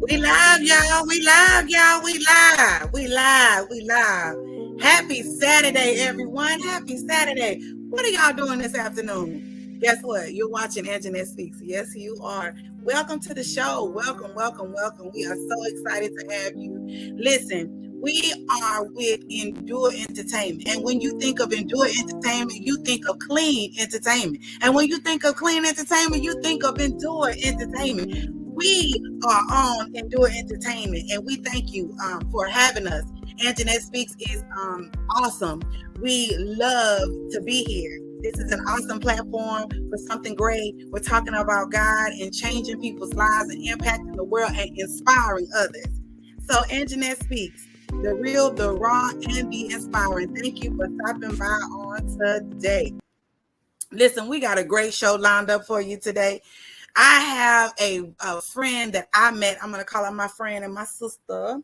We live, y'all. We live, y'all. We live. We live. We live. Happy Saturday, everyone. Happy Saturday. What are y'all doing this afternoon? Guess what? You're watching Anjanette Speaks. Yes, you are. Welcome to the show. Welcome, welcome, welcome. We are so excited to have you. Listen, we are with Endure Entertainment. And when you think of Endure Entertainment, you think of clean entertainment. And when you think of clean entertainment, you think of Endure Entertainment. We are on Endure Entertainment, and we thank you for having us. Anjanette Speaks is awesome. We love to be here. This is an awesome platform for something great. We're talking about God and changing people's lives and impacting the world and inspiring others. So Anjanette Speaks, the real, the raw, and the inspiring. Thank you for stopping by on today. Listen, we got a great show lined up for you today. I have a friend that I met. I'm going to call her my friend and my sister.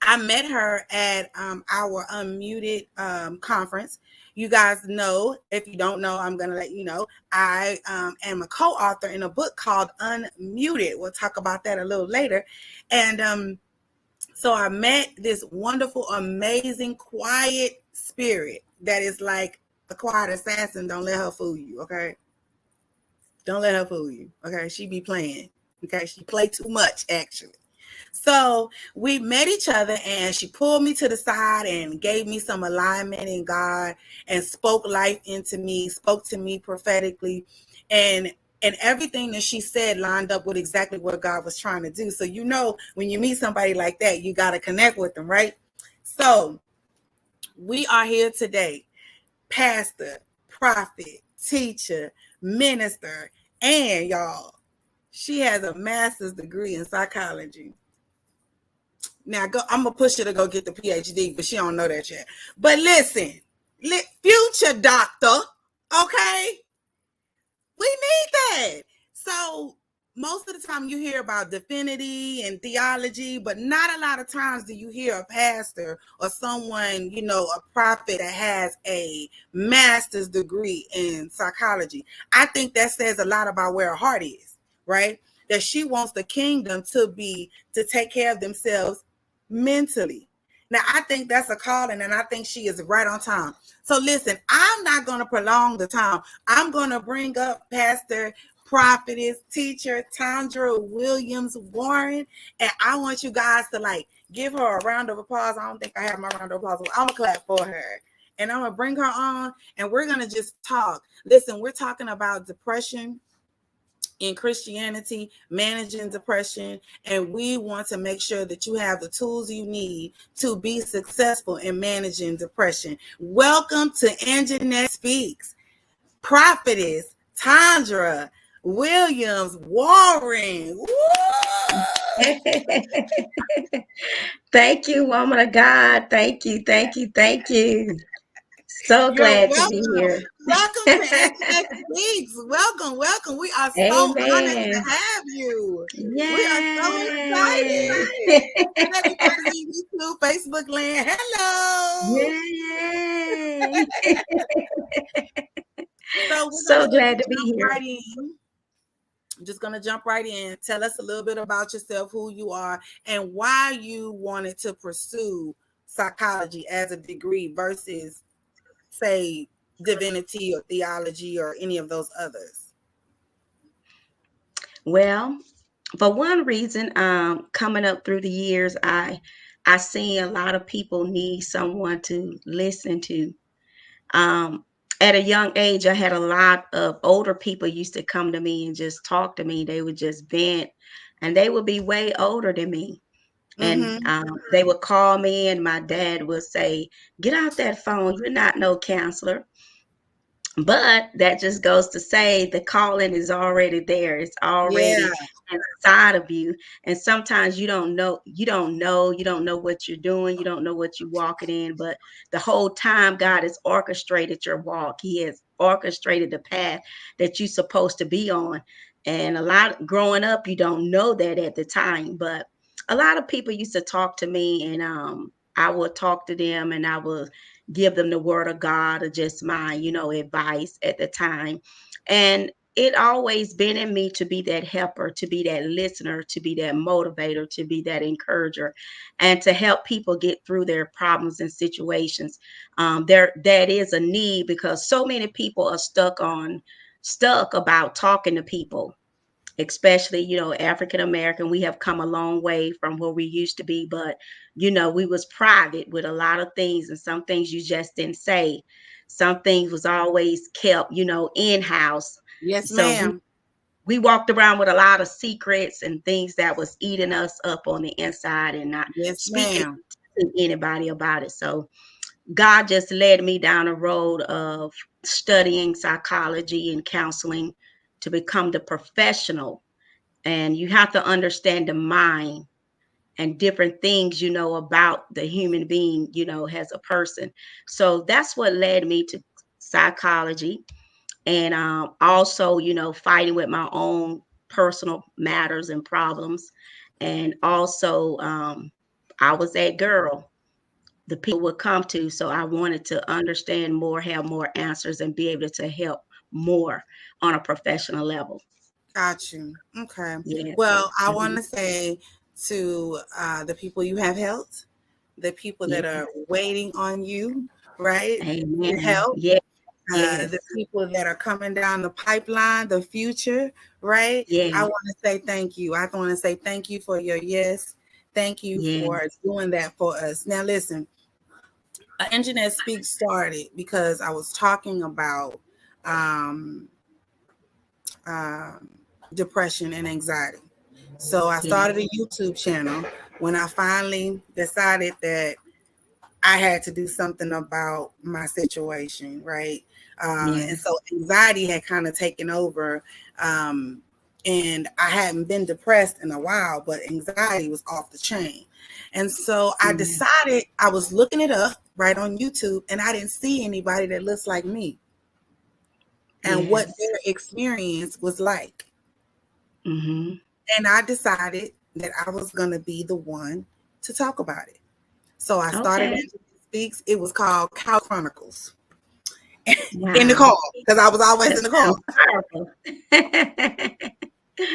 I met her at our Unmuted conference. You guys know, if you don't know, I'm going to let you know, I am a co-author in a book called Unmuted. We'll talk about that a little later. And so I met this wonderful, amazing, quiet spirit that is like a quiet assassin. Don't let her fool you, okay? Don't let her fool you. Okay. She be playing. Okay. She play too much, actually. So we met each other and she pulled me to the side and gave me some alignment in God and spoke life into me, spoke to me prophetically. And everything that she said lined up with exactly what God was trying to do. So, you know, when you meet somebody like that, you got to connect with them, right? So we are here today. Pastor, prophet, teacher, minister, and y'all, she has a master's degree in psychology. Now, I'm gonna push her to go get the PhD, but she don't know that yet. But listen, future doctor, okay? We need that. So most of the time you hear about divinity and theology, but not a lot of times do you hear a pastor or someone, you know, a prophet that has a master's degree in psychology. I think that says a lot about where her heart is, right? That she wants the kingdom to take care of themselves mentally. Now, I think that's a calling, and I think she is right on time. So listen, I'm not going to prolong the time. I'm going to bring up Pastor, prophetess, teacher, Tandra Williams Warren, and I want you guys to give her a round of applause. I don't think I have my round of applause. I'm going to clap for her, and I'm going to bring her on, and we're going to just talk. Listen, we're talking about depression in Christianity, managing depression, and we want to make sure that you have the tools you need to be successful in managing depression. Welcome to Anjanette Speaks, prophetess Tandra Williams Warren. Thank you, woman of God. Thank you, thank you, thank you. So glad to be here. Welcome to Anjanette Speaks. Welcome, welcome. We are so honored to have you. Yay. We are so excited. Everybody in YouTube, Facebook land, hello. Yay. So glad to be here. I'm just going to jump right in. Tell us a little bit about yourself, who you are, and why you wanted to pursue psychology as a degree versus, say, divinity or theology or any of those others. Well, for one reason, coming up through the years, I see a lot of people need someone to listen to. At a young age, I had a lot of older people used to come to me and just talk to me. They would just vent, and they would be way older than me. And they would call me, and my dad would say, "Get out that phone. You're not no counselor." But that just goes to say the calling is already there. It's already inside of you. And sometimes you don't know what you're doing. You don't know what you're walking in. But the whole time God has orchestrated your walk. He has orchestrated the path that you're supposed to be on. And a lot growing up, you don't know that at the time. But a lot of people used to talk to me, and I would talk to them, and I would give them the word of God or just my, advice at the time. And it always been in me to be that helper, to be that listener, to be that motivator, to be that encourager, and to help people get through their problems and situations. There that is a need because so many people are stuck about talking to people, especially, African American. We have come a long way from where we used to be, but we was private with a lot of things, and some things you just didn't say. Some things was always kept, in house. Yes, So ma'am. we walked around with a lot of secrets and things that was eating us up on the inside and not Yes, speaking ma'am. to anybody about it. So God just led me down a road of studying psychology and counseling to become the professional. And you have to understand the mind and different things, about the human being, as a person. So that's what led me to psychology, and also, fighting with my own personal matters and problems. And also, I was that girl the people would come to. So I wanted to understand more, have more answers, and be able to help more on a professional level. Got you. Okay. Yes. Well, I want Mhm. to say to the people you have helped, the people Yeah. that are waiting on you, right, to Amen. help, Yes. Yes. the people that are coming down the pipeline, the future, right? I Yes. want to say thank you. I want to say thank you for your yes. Thank you for Yes. doing that for us. Now, listen, Internet Speak started because I was talking about um, um, depression and anxiety. So I started a Yes. YouTube channel when I finally decided that I had to do something about my situation, right? And Yes. so anxiety had kind of taken over. Um, and I hadn't been depressed in a while, but anxiety was off the chain. And so I Yes. decided I was looking it up right on YouTube, and I didn't see anybody that looks like me and what Yes. their experience was like. Mm-hmm. And I decided that I was going to be the one to talk about it. So I started Okay. Angela Speaks. It was called Cow Chronicles in the Wow. car because I was always That in the car. sounds powerful.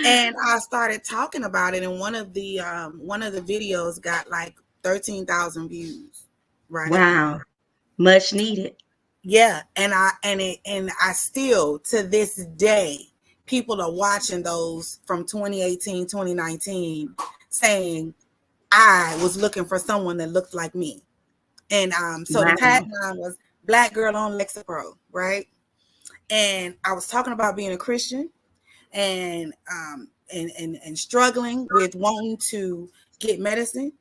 And I started talking about it, and one of the videos got like 13,000 views, right? Wow. Much needed. Yeah, and I still to this day people are watching those from 2018, 2019, saying I was looking for someone that looked like me. And so the Wow. tagline was Black Girl on Lexapro, right? And I was talking about being a Christian and struggling with wanting to get medicine,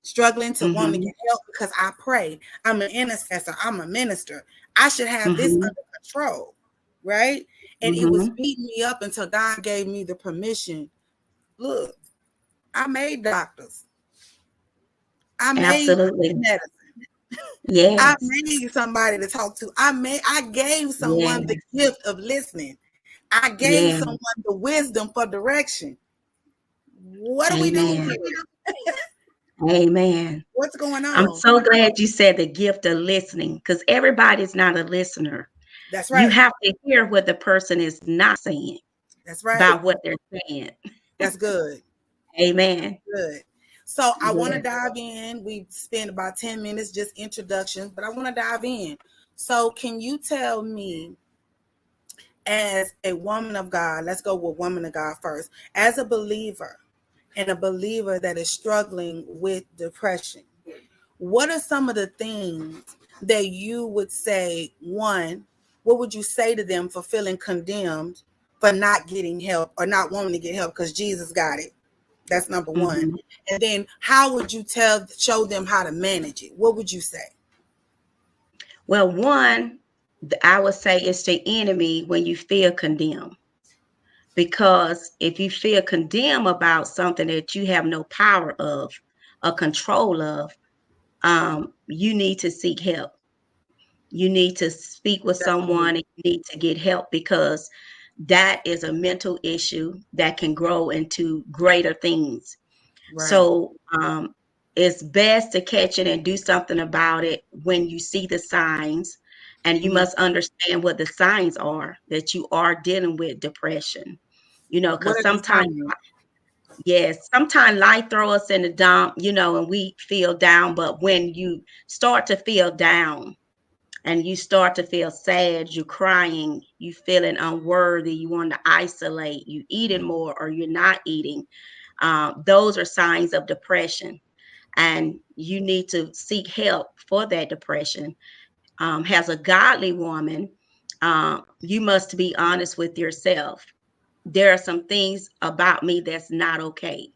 struggling to want to Mm-hmm. get help because I pray. I'm an intercessor. I'm a minister. I should have this Mm-hmm. under control, right? And it was Mm-hmm. beating me up until God gave me the permission. Look, I made doctors. I made Absolutely. medicine. I Yes. made somebody to talk to. I gave someone the Yes. gift of listening. I gave Yes. someone the wisdom for direction. What are we doing Amen. here? Amen. What's going I'm on? so glad you said the gift of listening because everybody's not a listener. That's You right. have to hear what the person is not saying That's right. by what they're saying. That's good. Amen. Good. So I want to Yes. dive in. We spent about 10 minutes just introductions, but I want to dive in. So can you tell me, as a woman of God, let's go with woman of God first, as a believer and a believer that is struggling with depression, what are some of the things that you would say? One, what would you say to them for feeling condemned for not getting help or not wanting to get help because Jesus got it? That's number one. Mhm. And then how would you show them how to manage it? What would you say? Well, one, I would say it's the enemy when you feel condemned. Because if you feel condemned about something that you have no power of or control of, you need to seek help. You need to speak with someone and you need to get help because that is a mental issue that can grow into greater things. Right. So it's best to catch it and do something about it when you see the signs And you Mm. must understand what the signs are that you are dealing with depression. What Because are the sometimes, signs? yes, sometimes life throw us in the dump, and we feel down. But when you start to feel down and you start to feel sad, you're crying, you feeling unworthy, you want to isolate, you eating more or you're not eating, those are signs of depression. And you need to seek help for that depression. As a godly woman, you must be honest with yourself. There are some things about me that's not okay.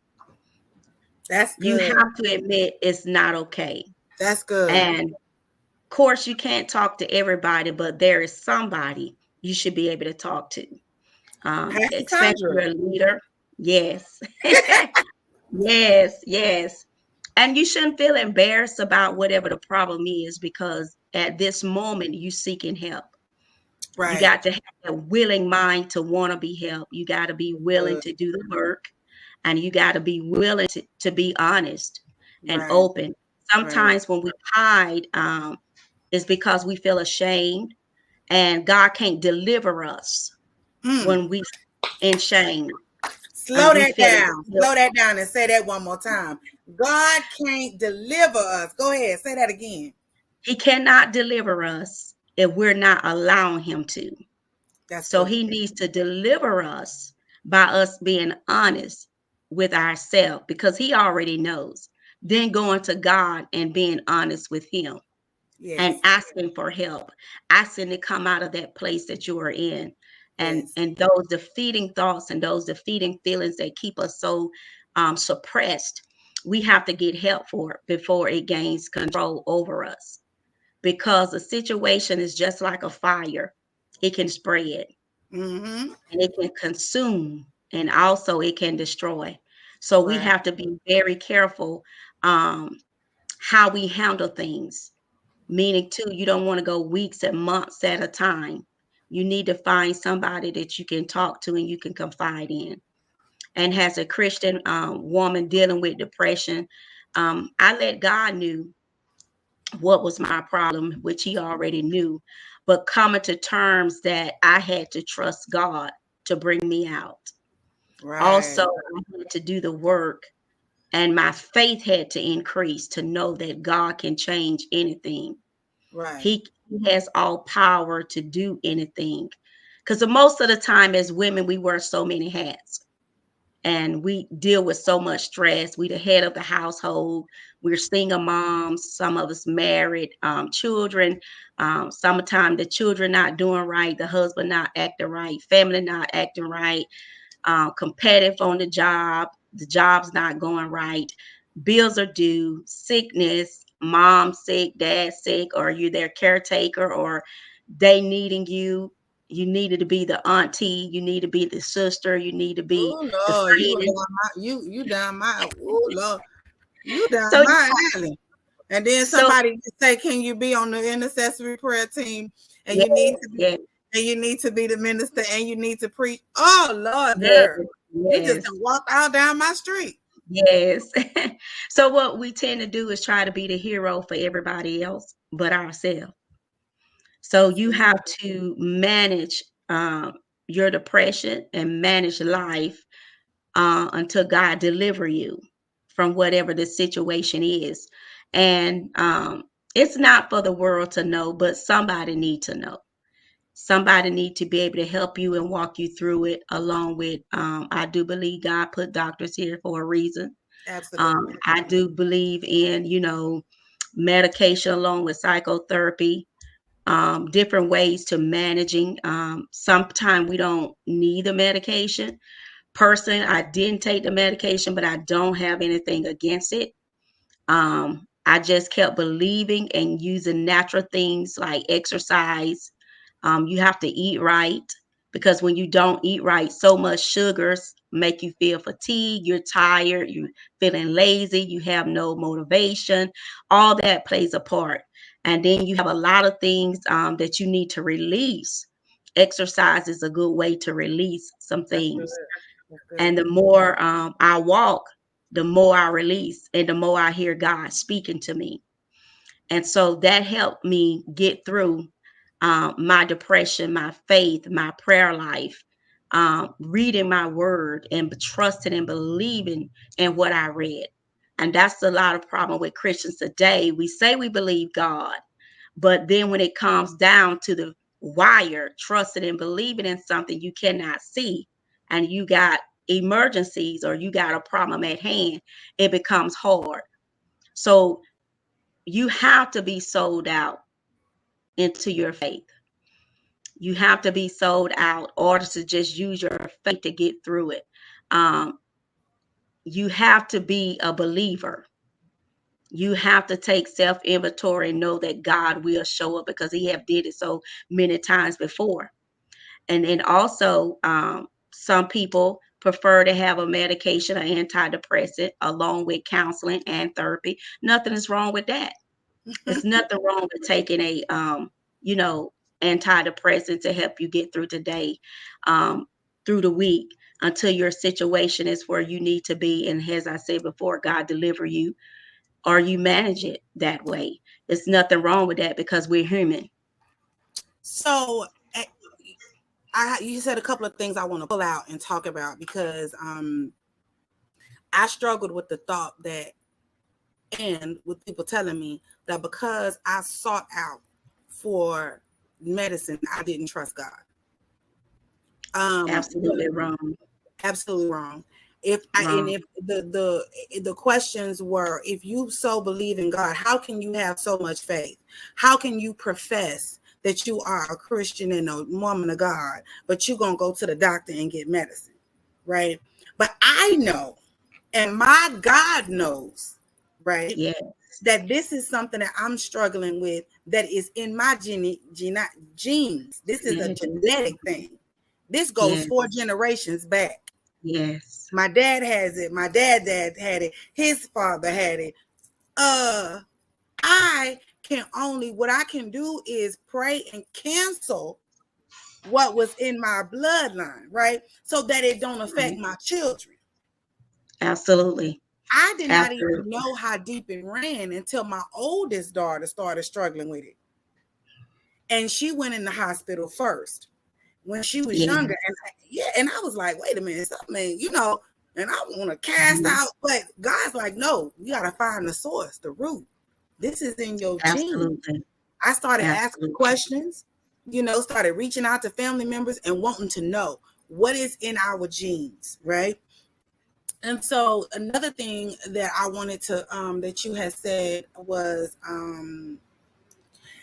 That's You good. have to admit it's not okay. That's good. And of course, you can't talk to everybody, but there is somebody you should be able to talk to, Pastor especially Sandra. your leader. Yes. Yes, yes. And you shouldn't feel embarrassed about whatever the problem is, because at this moment you seeking help. You Right. got to have a willing mind to want to be helped. You got to be willing Good. to do the work, and you got to be willing to be honest and Right. open. Right. Sometimes when we hide, it's because we feel ashamed, and God can't deliver us Mm. when we in shame and Slow we that feeling down. guilt. Slow that down and say that one more time. God can't deliver us. Go ahead. Say that again. He cannot deliver us if we're not allowing him to. That's So good. he needs to deliver us by us being honest with ourselves, because he already knows. Then going to God and being honest with him and Yes. asking for help, asking to come out of that place that you are in. And Yes. and those defeating thoughts and those defeating feelings that keep us so suppressed, we have to get help for it before it gains control over us, because a situation is just like a fire. It can spread Mm-hmm. and it can consume, and also it can destroy. So we Right. have to be very careful um, how we handle things. Meaning, too, you don't want to go weeks and months at a time. You need to find somebody that you can talk to and you can confide in. And as a Christian woman dealing with depression, I let God knew what was my problem, which he already knew, but coming to terms that I had to trust God to bring me out. Also, Right. I had to do the work, and my faith had to increase to know that God can change anything. Right. He has all power to do anything. Because most of the time, as women, we wear so many hats and we deal with so much stress. We the head of the household. We're single moms. Some of us married, children. Sometimes the children not doing right, the husband not acting right, family not acting right, competitive on the job's not going right, bills are due, sickness, mom sick, dad sick, or you their caretaker, or they needing you. You needed to be the auntie, you need to be the sister, you need to be Oh the Lord, you friend. down my you down my oh Lord, you down So my alley. And then so somebody just say, "Can you be on the intercessory prayer team?" And yes, you need to be, yes, and you need to be the minister, and you need to preach. Oh Lord, yes, girl, you just yes, done walked out down my street. yes. So what we tend to do is try to be the hero for everybody else but ourselves. So That's you good. have to manage your depression and manage life until God deliver you from whatever the situation is. And it's not for the world to know, but somebody need to know. Somebody need to be able to help you and walk you through it. Along with, I do believe God put doctors here for a reason. Absolutely. I do believe in, medication along with psychotherapy, different ways to managing. Sometimes we don't need the medication. Person, I didn't take the medication, but I don't have anything against it. I just kept believing and using natural things like exercise. You have to eat right, because when you don't eat right, so much sugars make you feel fatigued, you're tired, you're feeling lazy, you have no motivation. All that plays a part. And then you have a lot of things that you need to release. Exercise is a good way to release some That's good. things. That's good. And the more I walk, the more I release and the more I hear God speaking to me. And so that helped me get through my depression, my faith, my prayer life, reading my word and trusting and believing in what I read. And that's a lot of problem with Christians today. We say we believe God, but then when it comes down to the wire, trusting and believing in something you cannot see, and you got emergencies or you got a problem at hand, it becomes hard. So you have to be sold out into your faith. You have to be sold out or to just use your faith to get through it. Um, you have to be a believer. You have to take self inventory and know that God will show up because He have did it so many times before. And then also, some people prefer to have a medication or antidepressant along with counseling and therapy. Nothing is wrong with that. There's nothing wrong with taking a you know, antidepressant to help you get through today, um, through the week until your situation is where you need to be. And as I said before, God deliver you or you manage it that way. There's nothing wrong with that because we're human. So you said a couple of things I want to pull out and talk about because I struggled with the thought that, and with people telling me that because I sought out for medicine, I didn't trust God. Absolutely wrong. Absolutely wrong. Wrong. If the questions were, if you so believe in God, how can you have so much faith? How can you profess that you are a Christian and a woman of God, but you're gonna go to the doctor and get medicine, right? But I know, and my God knows, right, Yeah. that this is something that I'm struggling with that is in my genes. This is a Yeah. genetic thing. This goes Yes. 4 generations back. Yes. My dad has it. My dad had it. His father had it. I can only, what I can do is pray and cancel what was in my bloodline, right? So that it don't affect Right. my children. Absolutely. I did not even Absolutely. know how deep it ran until my oldest daughter started struggling with it. And she went in the hospital first when she was Yeah. younger. And I was like, wait a minute, something, and I want to cast Mhm. out, but God's like, no, you got to find the source, the root. This is in your genes. Absolutely. I started asking Absolutely. questions, started reaching out to family members and wanting to know what is in our genes, right? And so another thing that I wanted to that you had said was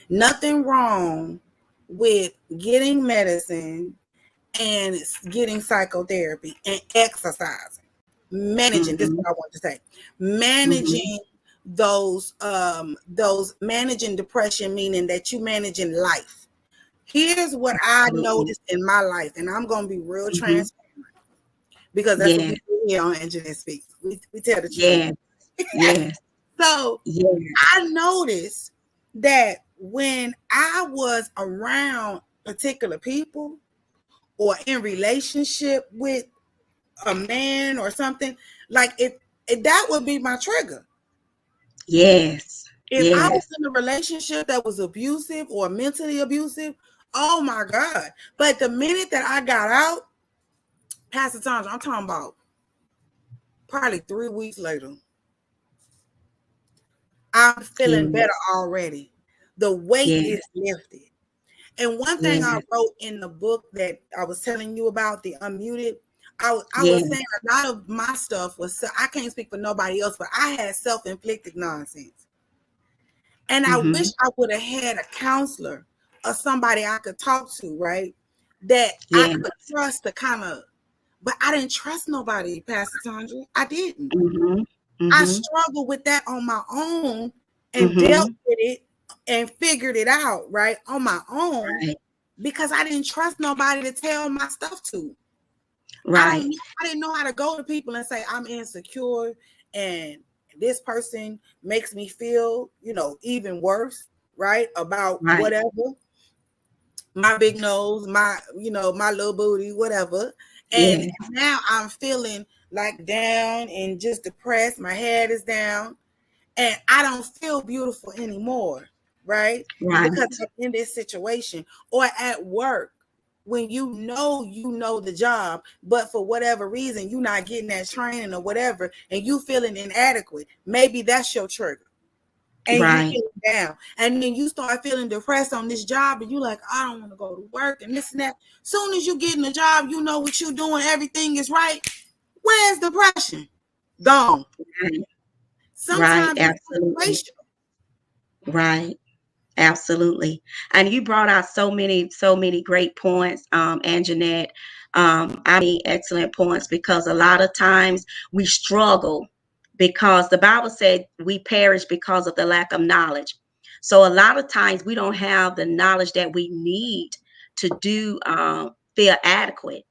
nothing wrong with getting medicine and getting psychotherapy and exercising, managing. This is Mhm. what I want to say. Mhm. Managing those managing depression, meaning that you managing life. Here's what I Absolutely. noticed in my life, and I'm gonna be real Mhm. transparent because that's what Yeah. we do here on Engineer Speaks. We tell the truth. Yes. Yes. So Yes. I noticed that when I was around particular people or in relationship with a man or something, like that would be my trigger. Yes. If I was Yes. in a relationship that was abusive or mentally abusive, oh my God. But the minute that I got out, Pastor Tandra, I'm talking about probably 3 weeks later, I'm feeling better Yes. already. The weight is Yes. lifted. And one thing I Yes. wrote in the book that I was telling you about, the Unmuted, I was saying Yes. a lot of my stuff was, I can't speak for nobody else, but I had self-inflicted nonsense. And I wish Mhm. I would have had a counselor or somebody I could talk to, right? That I Yes. could trust to kind of, but I didn't trust nobody, Pastor Tandra. I didn't. Mhm. I Mhm. struggled with that on my own and dealt Mhm. with it and figured it out, right? On my own Right. because I didn't trust nobody to tell my stuff to. Right. I didn't know how to go to people and say I'm insecure and this person makes me feel, even worse, right? About Right. whatever, my big nose, my little booty, whatever. And Yes. now I'm feeling like down and just depressed. My head is down and I don't feel beautiful anymore. right? Right. Because I'm in this situation, or at work, when you know the job, but for whatever reason you're not getting that training or whatever, and you feeling inadequate, maybe that's your trigger, and you Right. feel down, and then you start feeling depressed on this job, and you like, I don't want to go to work and this and that. Soon as you get in the job, you know what you're doing, everything is right. Where's depression? Gone. Right. Right. Sometimes it's Absolutely. situational. Right. Absolutely. And you brought out so many great points, Anjanette. I mean, excellent points, because a lot of times we struggle because the Bible said we perish because of the lack of knowledge. So a lot of times we don't have the knowledge that we need to do, feel adequate,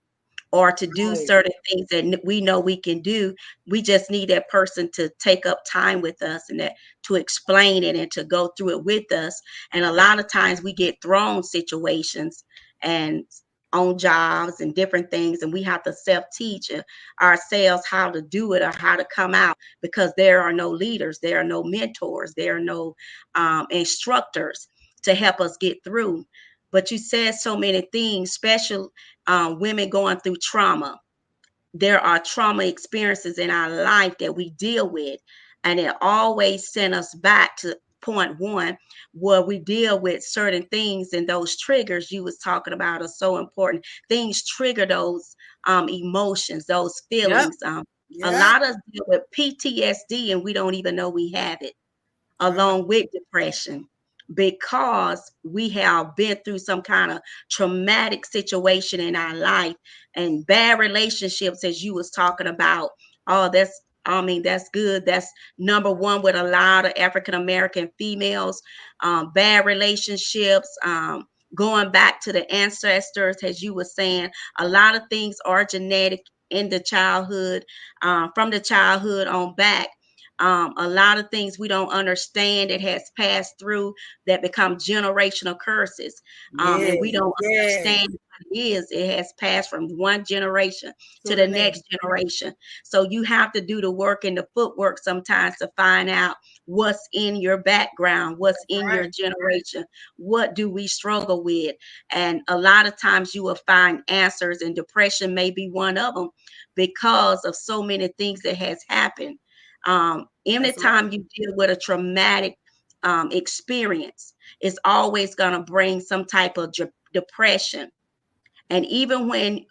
or to do Right. certain things that we know we can do. We just need that person to take up time with us, and that to explain it and to go through it with us. And a lot of times we get thrown situations and on jobs and different things, and we have to self-teach ourselves how to do it or how to come out, because there are no leaders, there are no mentors, there are no instructors to help us get through. But you said so many things, special, women going through trauma. There are trauma experiences in our life that we deal with, and it always send us back to point one, where we deal with certain things, and those triggers you was talking about are so important. Things trigger those emotions, those Yep. feelings. A Yep. lot of us deal with PTSD and we don't even know we have it, Right. along with depression, because we have been through some kind of traumatic situation in our life, and bad relationships, as you was talking about. Oh, that's, I mean, that's good. That's number one with a lot of African American females. Bad relationships, going back to the ancestors, as you were saying, a lot of things are genetic in the childhood, from the childhood on back. A lot of things we don't understand that has passed through, that become generational curses, and we Yes. don't Yes. understand what it is. It has passed from one generation to To the the next. next generation. So you have to do the work and the footwork sometimes to find out what's in your background, what's That's in your right. generation, what do we struggle with. And a lot of times you will find answers, and depression may be one of them, because of so many things that has happened. That's right. Anytime you deal with a traumatic experience, it's always going to bring some type of depression. And even when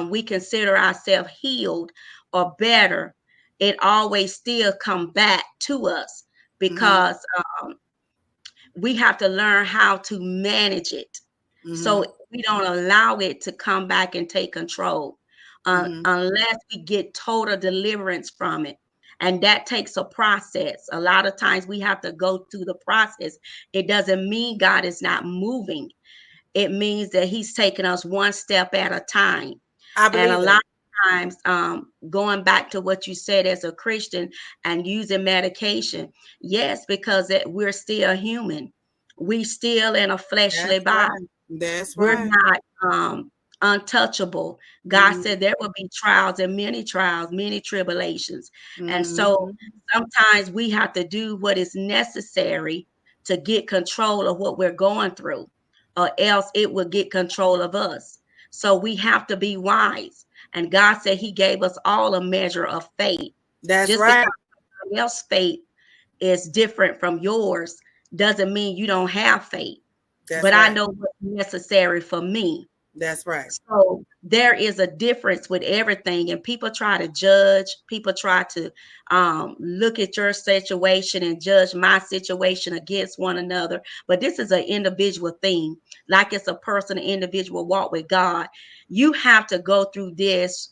we consider ourselves healed or better, it always still come back to us, Mm-hmm. because we have to learn how to manage it, Mm-hmm. so we don't allow it to come back and take control, Mm-hmm. unless we get total deliverance from it. And that takes a process. A lot of times we have to go through the process. It doesn't mean God is not moving, it means that He's taking us one step at a time. I And a believe lot that. of times, going back to what you said as a Christian and using medication, yes, because we're still human. We still in a fleshly That's body. right. That's We're right. not untouchable. God Mm-hmm. said there will be trials, many tribulations. And so Mm-hmm. sometimes we have to do what is necessary to get control of what we're going through, or else it will get control of us. So we have to be wise. And God said He gave us all a measure of faith. That's Just right. because somebody else's faith is different from yours doesn't mean you don't have faith. That's But I right. know what's necessary for me. That's right. So there is a difference with everything, and people try to judge. People try to look at your situation and judge my situation against one another. But this is an individual thing, like it's a personal, individual walk with God. You have to go through this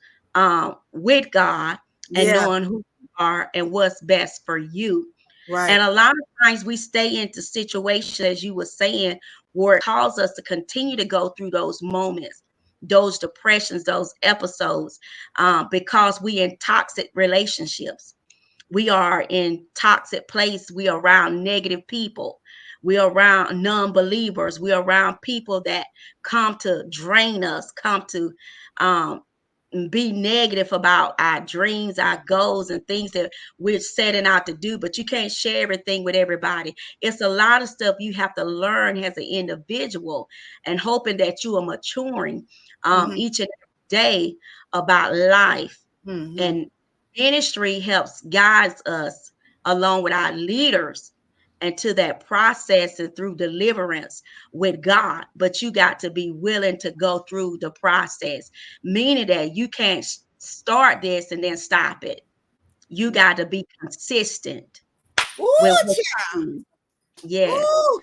with God, and Yeah. knowing who you are and what's best for you. Right. And a lot of times we stay into situations, as you were saying, where it calls us to continue to go through those moments, those depressions, those episodes, because we in toxic relationships. We are in toxic place. We are around negative people. We are around non-believers. We are around people that come to drain us, come to um, be negative about our dreams, our goals, and things that we're setting out to do, but you can't share everything with everybody. It's a lot of stuff you have to learn as an individual, and hoping that you are maturing Mhm. each and every day about life. Mhm. And ministry helps guides us along with our leaders into that process and through deliverance with God. But you got to be willing to go through the process, meaning that you can't start this and then stop it. You got to be consistent with Ooh, what child. you do. Yes. Ooh.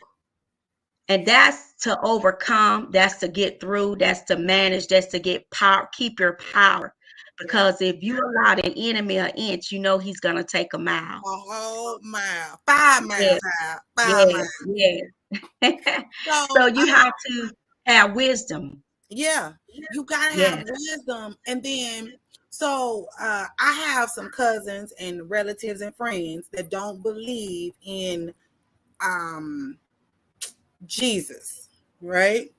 And that's to overcome, that's to get through, that's to manage, that's to get power, keep your power. Yeah. Because if you allow the enemy an inch, you know he's going to take a mile. A whole mile. 5 miles Yes, out. 5 miles. yes, yes. So So you have to have wisdom. yeah, you gotta have Yes. wisdom. And then so I have some cousins and relatives and friends that don't believe in um Jesus, right?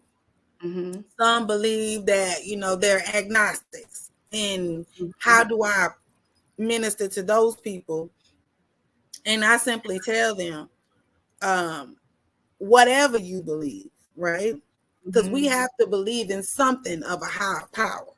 Mhm. Some believe that, they're agnostics. And how Mhm. do I minister to those people? And I simply tell them, um, whatever you believe, right? Because we Mhm. have to believe in something of a higher power.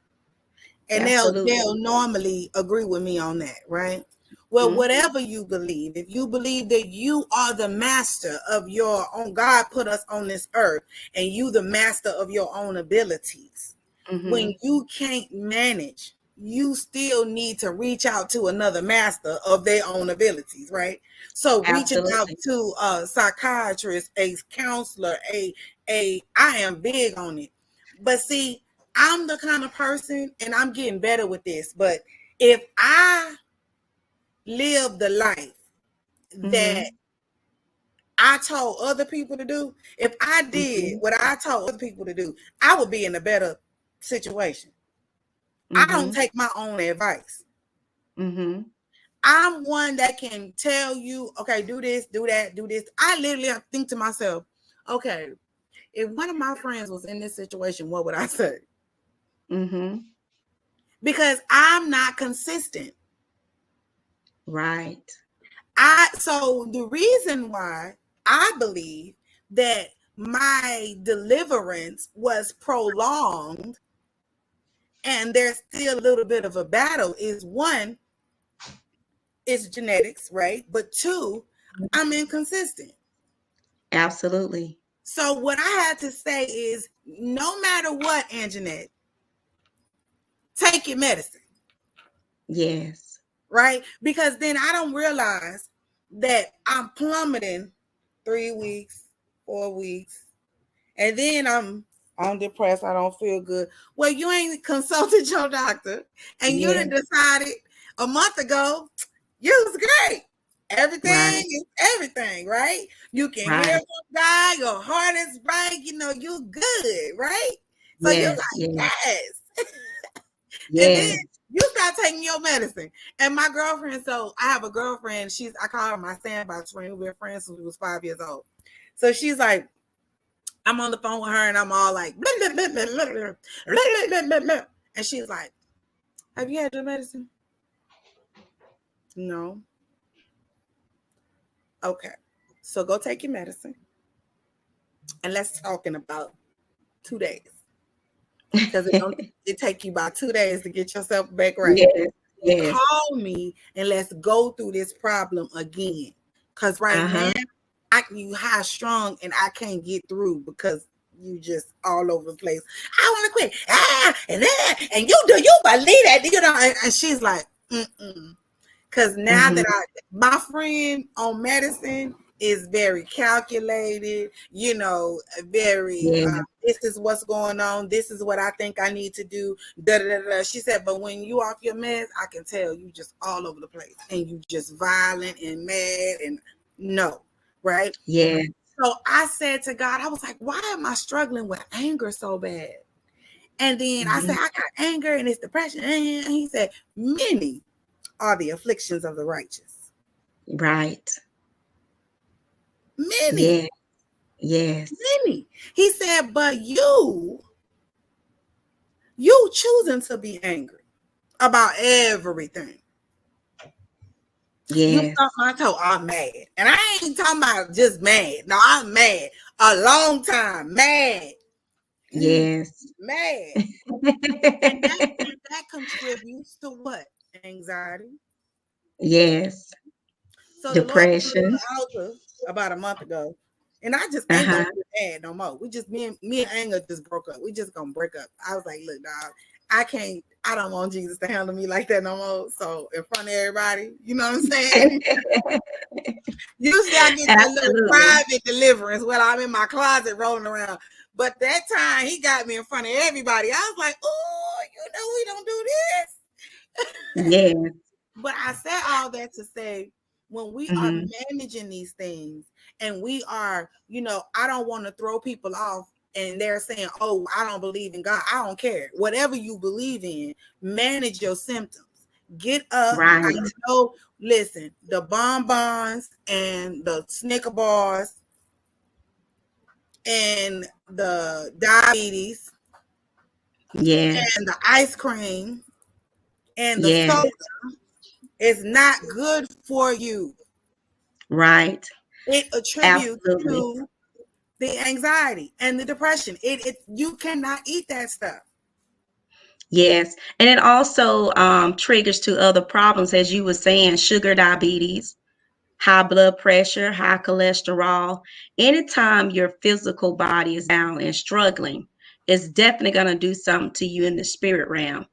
And Absolutely. they'll normally agree with me on that, right? Well, Mhm. whatever you believe, if you believe that you are the master of your own, God put us on this earth, and you the master of your own abilities. When Mhm. you can't manage, you still need to reach out to another master of their own abilities, right? So reaching out Absolutely. to a psychiatrist, a counselor, I am big on it. But see, I'm the kind of person, and I'm getting better with this, but if I live the life that Mhm. I told other people to do, if I did Mhm. what I told other people to do, I would be in a better situation. I don't Mhm. take my own advice. Mhm. I'm one that can tell you, okay, do this, do that, do this. I literally have to think to myself, okay, if one of my friends was in this situation, what would I say? Mhm. Because I'm not consistent. Right. So the reason why I believe that my deliverance was prolonged and there's still a little bit of a battle is, one, it's genetics, right? But two, I'm inconsistent. Absolutely. So what I had to say is, no matter what, Anjanette, take your medicine, Yes. right? Because then I don't realize that I'm plummeting 3 weeks, 4 weeks, and then I'm depressed. I don't feel good. Well, you ain't consulted your doctor, and you Yeah. done decided a month ago you was great. Everything Right. is everything, right? You can hear Right. from God. Your heart is right. You good, right? So you Yes. like, Yes. yes. And then Yes. you start taking your medicine. And my girlfriend, so I have a girlfriend. I call her my sandbox friend. We've been friends since we was 5 years old. So she's like, I'm on the phone with her and I'm all like, blah, blah, blah, blah, blah, blah, blah, blah, blah. And she's like, have you had your medicine? No. Okay. So go take your medicine and let's talk in about 2 days. Because it take you about 2 days to get yourself back right. Yes. Yes. Call me and let's go through this problem again. Because right now, Uh-huh. you high strong and I can't get through because you just all over the place. I want to quit. And you believe that, and she's like, mm-mm. Because now that Mhm. my friend on medicine is very calculated, very, Yeah. this is what's going on. This is what I think I need to do. Da, da, da, da. She said, but when you off your meds, I can tell you just all over the place and you just violent and mad and no, right? Yeah. So I said to God, I was like, why am I struggling with anger so bad? And then I said, Mhm. I got anger and it's depression. And he said, many are the afflictions of the righteous. Right. Many, Yeah. Yes. many. He said, but you choosing to be angry. about everything. You Yes. stump my toe, I'm mad. And I ain't talking about just mad. No, I'm mad. A long time. Mad. Yes. Mad. And that contributes to what? Anxiety. Yes. So the Lord put me on Depression. the altar about a month ago. And I just ain't gonna Uh-huh. get mad no more. We just me and Anger just broke up. We just gonna break up. I was like, look, dog, I don't want Jesus to handle me like that no more. So in front of everybody, you know what I'm saying? Usually I get that little Absolutely. private deliverance while I'm in my closet rolling around. But that time he got me in front of everybody. I was like, oh, we don't do this. Yes. But I said all that to say, when we are Hmm. managing these things and we are, I don't want to throw people off and they're saying, oh, I don't believe in God. I don't care. Whatever you believe in, manage your symptoms. Get up. I Right. know, listen, the bonbons and the Snicker bars and the diabetes Yes. and the ice cream and the soda Yes. is not good for you. Right. It attributes Absolutely. to the anxiety and the depression. It you cannot eat that stuff. Yes. And it also triggers to other problems, as you were saying, sugar diabetes, high blood pressure, high cholesterol. Anytime your physical body is down and struggling, it's definitely going to do something to you in the spirit realm,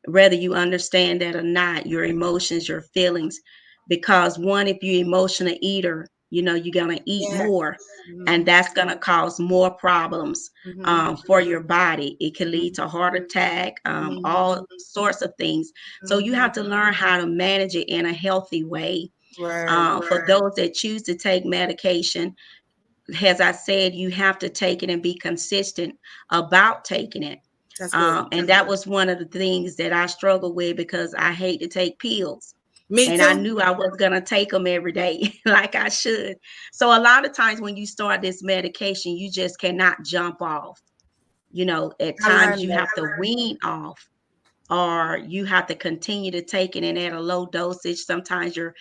whether you understand that or not, your emotions, your feelings. Because one, if you're emotional eater, you're going to eat Yes. more, and Mm-hmm. that's going to cause more problems Mm-hmm. for your body. It can lead to heart attack, all sorts of things. So you Mm-hmm. have to learn how to manage it in a healthy way. Right. For those that choose to take medication, as I said, you have to take it and be consistent about taking it. That's good. And that was one of the things that I struggled with because I hate to take pills. Me And I too. knew I was going to take them every day like I should. So a lot of times when you start this medication, you just cannot jump off. At I times learned you that. have to wean off, or you have to continue to take it and at a low dosage. Sometimes your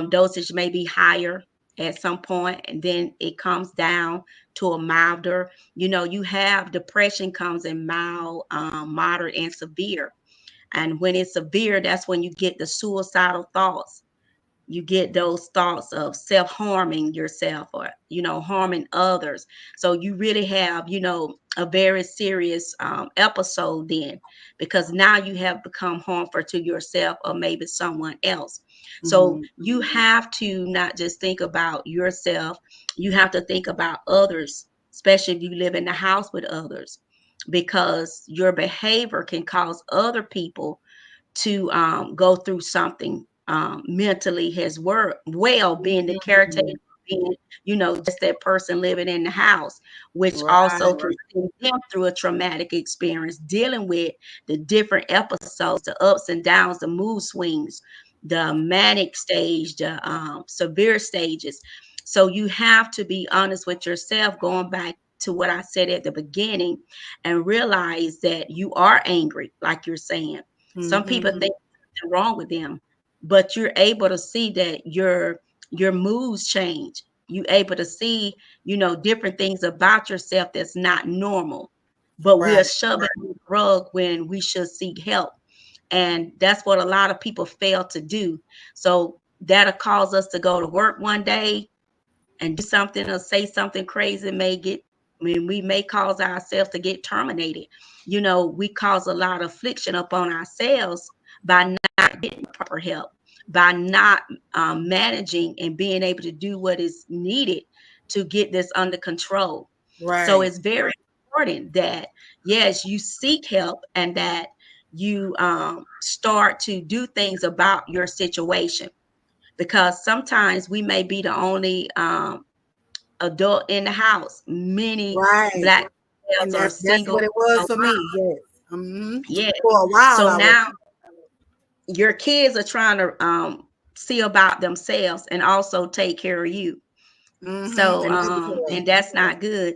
dosage may be higher at some point, and then it comes down to a milder. You have depression comes in mild, moderate, and severe. And when it's severe, that's when you get the suicidal thoughts. You get those thoughts of self-harming yourself, or harming others. So you really have a very serious episode then, because now you have become harmful to yourself or maybe someone else. So Mm-hmm. you have to not just think about yourself, you have to think about others, especially if you live in the house with others, because your behavior can cause other people to go through something mentally as well, being the caretaker, Mm-hmm. being, just that person living in the house, which also Right. can send them through a traumatic experience, dealing with the different episodes, the ups and downs, the mood swings, the manic stage, the severe stages. So you have to be honest with yourself, going back to what I said at the beginning, and realize that you are angry, like you're saying. Some Mm-hmm. people think something wrong with them, but you're able to see that your moods change. You able to see, different things about yourself that's not normal. But we are Right. shoving the rug when we should seek help. And that's what a lot of people fail to do. So that'll cause us to go to work one day and do something or say something crazy, we may cause ourselves to get terminated. We cause a lot of affliction upon ourselves by not getting proper help, by not managing and being able to do what is needed to get this under control. So Right. it's very important that, yes, you seek help, and that you start to do things about your situation, because sometimes we may be the only adult in the house. Many Right. black males And are that's single. what it was So, for me. Yes. Mm-hmm. yeah. For a while So I was. now your kids are trying to see about themselves and also take care of you. Mm-hmm. So And never tell. and that's not good.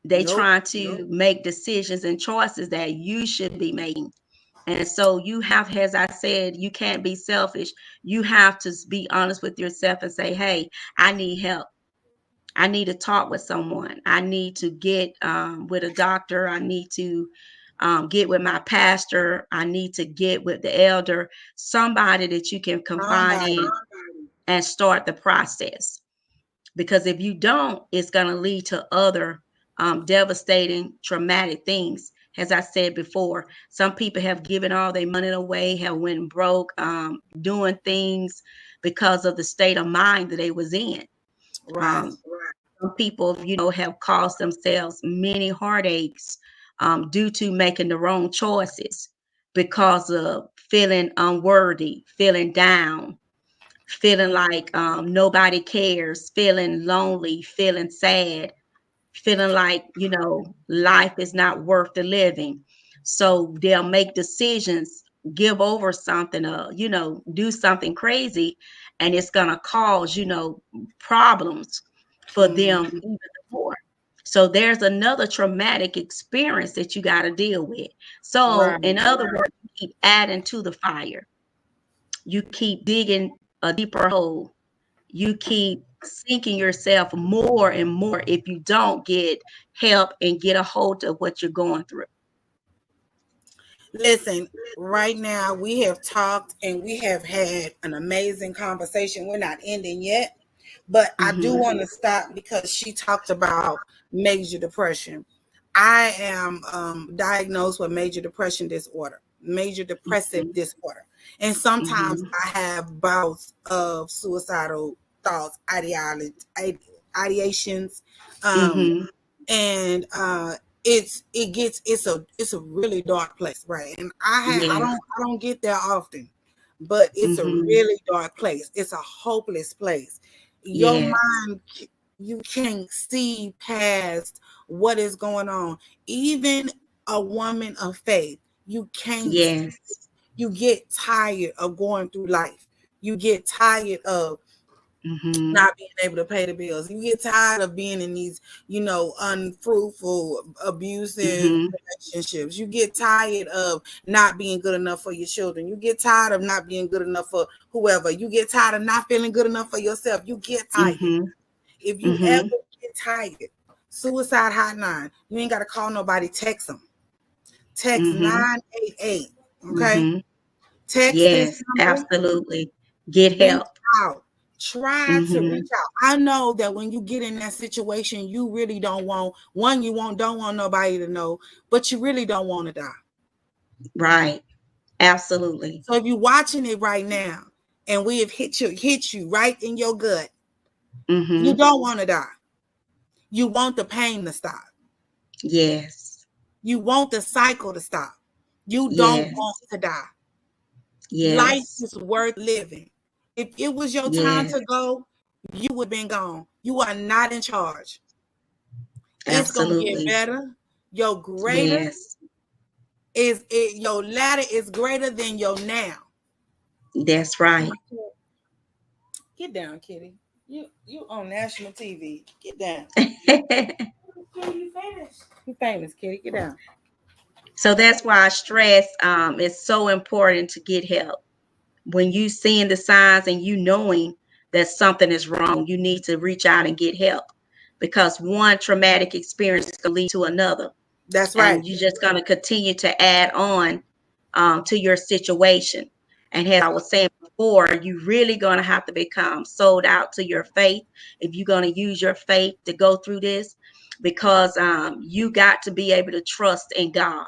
They Nope. trying to make decisions and choices that you should be making. And so you have, as I said, you can't be selfish. You have to be honest with yourself and say, hey, I need help. I need to talk with someone. I need to get with a doctor. I need to get with my pastor. I need to get with the elder, somebody that you can confide in Somebody. and start the process. Because if you don't, it's going to lead to other devastating, traumatic things. As I said before, some people have given all their money away, have went broke, doing things because of the state of mind that they was in. Right. Um, some people, have caused themselves many heartaches due to making the wrong choices because of feeling unworthy, feeling down, feeling like nobody cares, feeling lonely, feeling sad, feeling like, life is not worth the living. So they'll make decisions, give over something, do something crazy, and it's going to cause, problems for Mm, them even more. So there's another traumatic experience that you got to deal with. So, in right. other words, you keep adding to the fire. You keep digging a deeper hole. You keep sinking yourself more and more if you don't get help and get a hold of what you're going through. Listen, right now we have talked and we have had an amazing conversation. We're not ending yet, but I do Mm-hmm. want to stop because she talked about major depression. I am diagnosed with major depression disorder, major depressive Mm-hmm. disorder. And sometimes Mm-hmm. I have bouts of suicidal thoughts, ideations, um, Mm-hmm. and it's a really dark place, right? And Yes. I don't get there often, but it's a Mm-hmm. really dark place. It's a hopeless place. Your Yes. mind, you can't see past what is going on. Even a woman of faith, you can't see. Yes. You get tired of going through life. You get tired of Mm-hmm. not being able to pay the bills. You get tired of being in these, unfruitful, abusive Mm-hmm. relationships. You get tired of not being good enough for your children. You get tired of not being good enough for whoever. You get tired of not feeling good enough for yourself. You get tired. Mm-hmm. If you ever Mm-hmm. get tired, suicide hotline, you ain't got to call nobody, text them. Text Mm-hmm. 988. Okay? Mm-hmm. Text this Yes, number. absolutely. Get Reach help. out. Try to Mm-hmm. reach out. I know that when you get in that situation, you really don't want one, don't want nobody to know, but you really don't want to die. Right. Absolutely. So if you're watching it right now and we have hit you right in your gut, you Mm-hmm. don't want to die. You want the pain to stop. Yes. You want the cycle to stop. You don't Yes. want to die. Life Yes. is worth living. If it was your time Yes. to go, you would have been gone. You are not in charge. It's gonna get Absolutely. better. Your greater Yes. is it. Your latter is greater than your now. That's right. Get down, Kitty. You on national TV. Get down. Kitty, you famous. You famous, Kitty. Get down. So that's why stress is so important to get help. When you seeing the signs and you knowing that something is wrong, you need to reach out and get help because one traumatic experience can lead to another, That's right. and you're just going to continue to add on to your situation. And as I was saying before, you really going to have to become sold out to your faith if you're going to use your faith to go through this, because you got to be able to trust in God.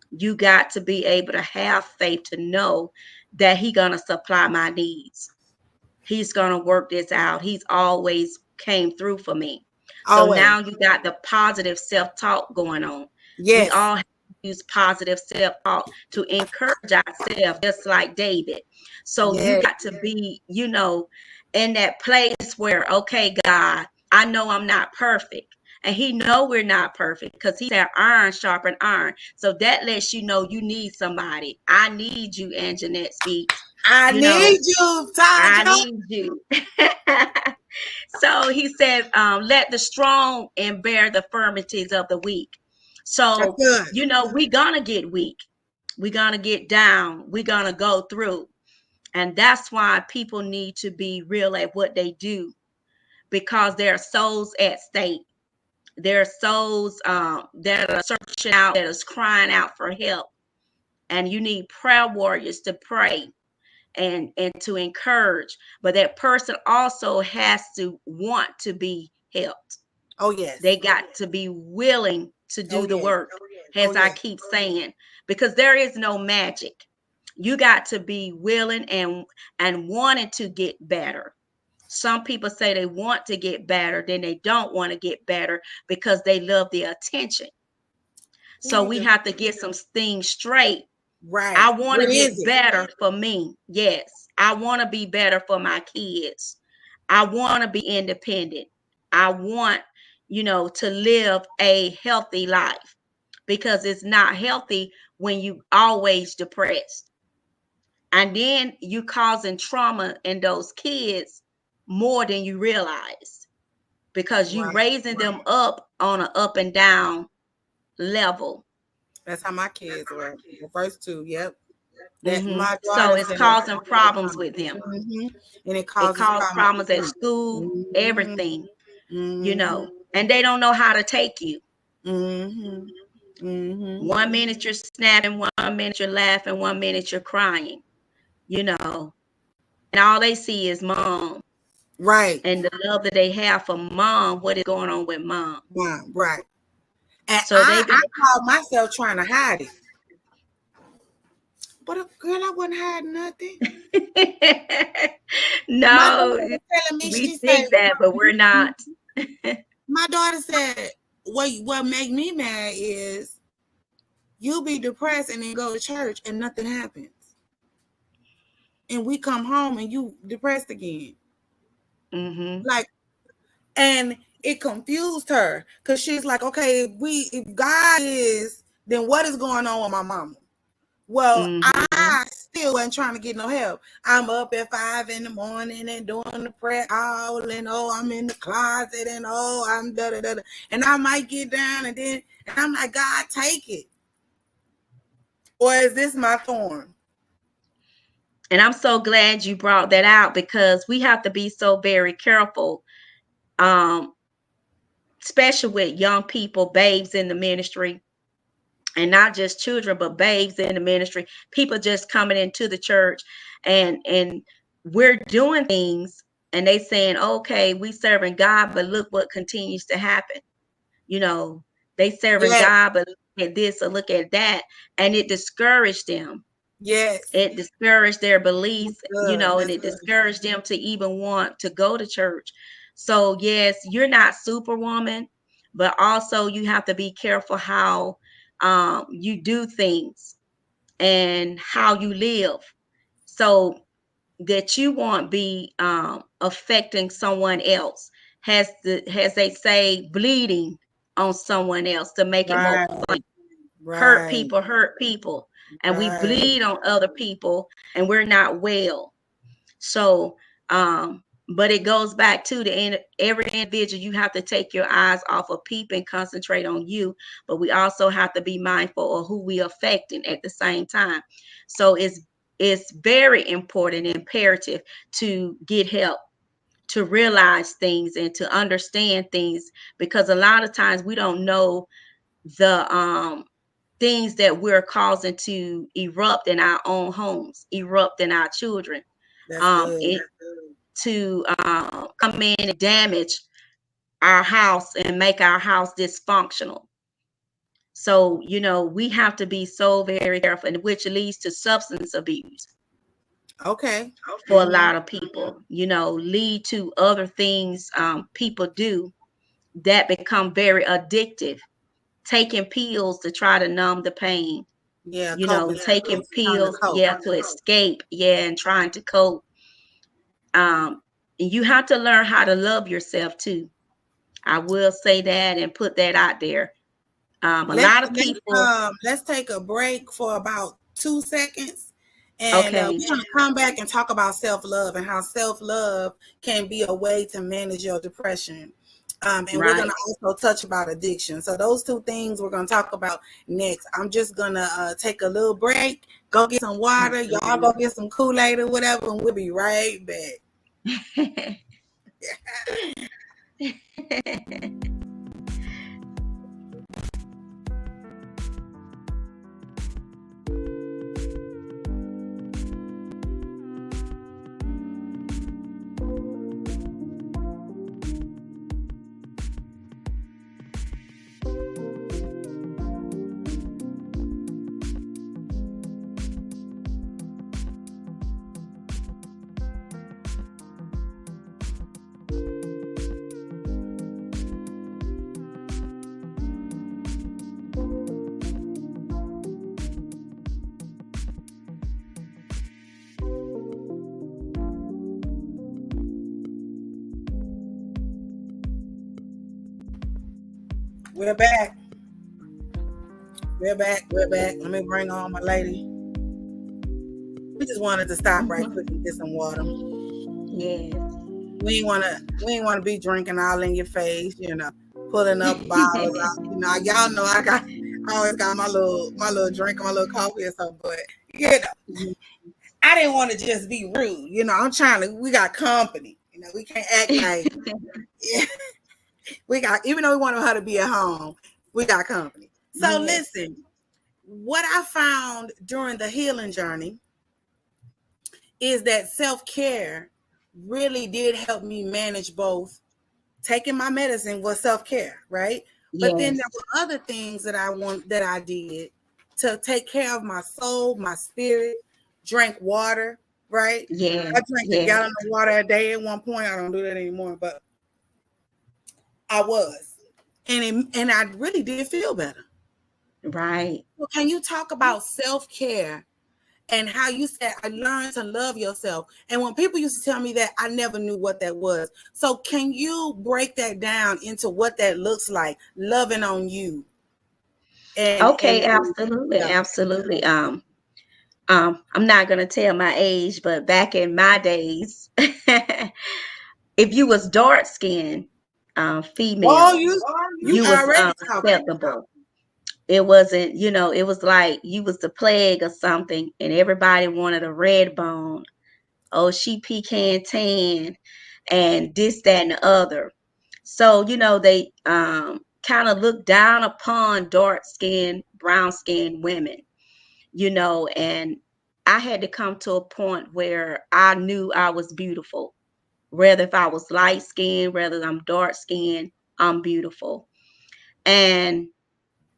You got to be able to have faith to know that He's gonna supply my needs. He's gonna work this out. He's always came through for me. So Always. now you got the positive self-talk going on. We Yes. all have to use positive self-talk to encourage ourselves, just like David. So you Yes. got to be, in that place where, okay, God, I know I'm not perfect. And he know we're not perfect because he said iron sharpen iron. So that lets you know you need somebody. I need you, Anjanette Speaks. I You know, need you, I Taja. need you. So he says, let the strong and bear the infirmities of the weak. That's So, good. we're gonna get weak. We're going to get down. We're going to go through. And that's why people need to be real at what they do, because there are souls at stake. There are souls that are searching out, that is crying out for help. And you need prayer warriors to pray and to encourage. But that person also has to want to be helped. Oh yes. They got to be willing to do the yes. work, Oh as I yes. keep saying, because there is no magic. You got to be willing and wanting to get better. Some people say they want to get better, then they don't want to get better because they love the attention. So we have to get some things straight. Right. I want What to is get it? better for me. Yes. I want to be better for my kids. I want to be independent. I want, to live a healthy life, because it's not healthy when you always depressed. And then you causing trauma in those kids more than you realize, because you Right. raising them up on an up and down level. That's how my kids were. The first two. Yep. That my So daughter it's said. causing problems with them. And it It causes caused problems problems with at me. school, Mm-hmm. everything, Mm-hmm. and they don't know how to take you. Mm-hmm. Mm-hmm. 1 minute you're snapping, 1 minute you're laughing, 1 minute you're crying, and all they see is mom Right. and the love that they have for mom. What is going on with mom? Right. And So I they be called myself trying to hide it. But girl, I wasn't hiding nothing. My no, daughter was telling me, we she said, think that, but we're not. my daughter said, what make me mad is you be depressed and then go to church and nothing happens. And we come home and you depressed again. Like, and it confused her, because she's like, okay, if God is, then what is going on with my mama? Well, I still wasn't trying to get no help. I'm up at 5 in the morning and doing the prayer all, and I'm in the closet, and I'm da da da, and I might get down, and I'm like, God, take it. Or is this my thorn? And I'm so glad you brought that out, because we have to be so very careful, especially with young people, babes in the ministry, and not just children, but babes in the ministry, people just coming into the church, and we're doing things, and they saying, okay, we serving God, but look what continues to happen. They serving Yes. God, but look at this or look at that, and it discouraged them. Yes. It discouraged their beliefs, Good. and That's it good. discouraged them to even want to go to church. So yes, you're not superwoman, but also you have to be careful how you do things and how you live, so that you won't be affecting someone else. Has they say, bleeding on someone else to make it more Right. funny. Hurt Right. people hurt people, and we Right. bleed on other people, and we're not well. So but it goes back to the end. Every individual, you have to take your eyes off of people and concentrate on you, but we also have to be mindful of who we are affecting at the same time. So it's very important and imperative to get help, to realize things and to understand things, because a lot of times we don't know the things that we're causing to erupt in our own homes, erupt in our children, That's good. to come in and damage our house and make our house dysfunctional. So, we have to be so very careful, and which leads to substance abuse Okay. for a lot of people, lead to other things people do that become very addictive, taking pills to try to numb the pain, Yeah, coping taking skills. Trying to pills, cope. yeah, to escape, yeah, and trying to cope. And you have to learn how to love yourself too. I will say that and put that out there. A lot of people. Let's take a break for about 2 seconds, And Okay. we're going to come back and talk about self-love and how self-love can be a way to manage your depression. And we're going Right. to also touch about addiction. So those two things we're going to talk about next. I'm just going to take a little break, go get some water. Y'all go get some Kool-Aid or whatever, and we'll be right back. We're back. We're back. We're back. Let me bring on my lady. We just wanted to stop right quick and get some water. Yes. We ain't wanna be drinking all in your face, pulling up bottles out. Y'all know I always got my little drink, my little coffee or something, but I didn't want to just be rude. I'm trying to we got company. We can't act like we got even though we want her to be at home, we got company. So Yes. listen, what I found during the healing journey is that self-care really did help me manage both. Taking my medicine was self-care, right? But then Yes. there were other things that I did to take care of my soul, my spirit, drank water, right? Yes. I drank a Yes. gallon of water a day at one point. I don't do that anymore, but I was. And I really did feel better. Right. So can you talk about self-care and how you said I learned to love yourself? And when people used to tell me that, I never knew what that was. So can you break that down into what that looks like, loving on you? And Okay, absolutely, yeah. absolutely. I'm not gonna tell my age, but back in my days, if you was dark skinned Oh, female, you you was already talking. acceptable. It wasn't, it was like you was the plague or something, and everybody wanted a red bone. Oh, she pecan tan, and this, that, and the other. So, they kind of look down upon dark skinned, brown skinned women, and I had to come to a point where I knew I was beautiful. Whether if I was light skinned, whether I'm dark skinned, I'm beautiful. And